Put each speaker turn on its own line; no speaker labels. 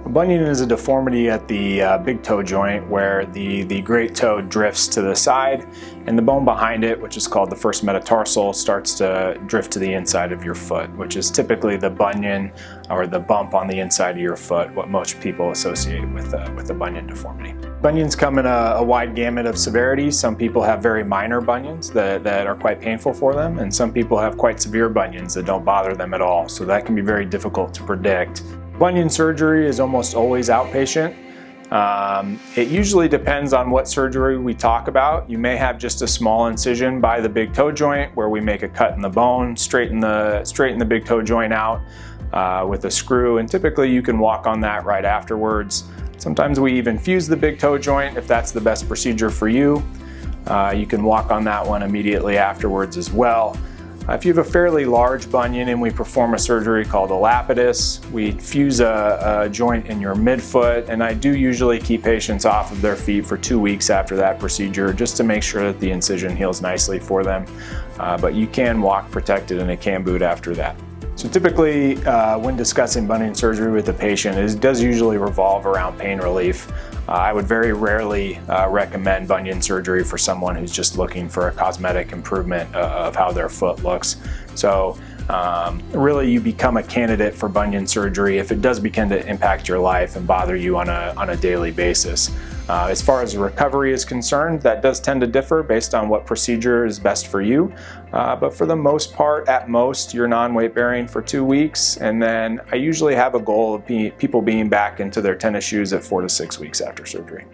A bunion is a deformity at the big toe joint where the great toe drifts to the side and the bone behind it, which is called the first metatarsal, starts to drift to the inside of your foot, which is typically the bunion or the bump on the inside of your foot, what most people associate with a bunion deformity. Bunions come in a wide gamut of severity. Some people have very minor bunions that are quite painful for them, and some people have quite severe bunions that don't bother them at all, so that can be very difficult to predict. Bunion surgery is almost always outpatient. It usually depends on what surgery we talk about. You may have just a small incision by the big toe joint where we make a cut in the bone, straighten the big toe joint out with a screw, and typically you can walk on that right afterwards. Sometimes we even fuse the big toe joint if that's the best procedure for you. You can walk on that one immediately afterwards as well. If you have a fairly large bunion and we perform a surgery called a Lapidus, we fuse a joint in your midfoot, and I do usually keep patients off of their feet for 2 weeks after that procedure just to make sure that the incision heals nicely for them. But you can walk protected in a cam boot after that. So typically when discussing bunion surgery with the patient, it does usually revolve around pain relief. I would very rarely recommend bunion surgery for someone who's just looking for a cosmetic improvement of how their foot looks. So really you become a candidate for bunion surgery if it does begin to impact your life and bother you on a daily basis. As far as recovery is concerned, that does tend to differ based on what procedure is best for you. But for the most part, at most, you're non-weight bearing for 2 weeks. And then I usually have a goal of people being back into their tennis shoes at 4 to 6 weeks after surgery.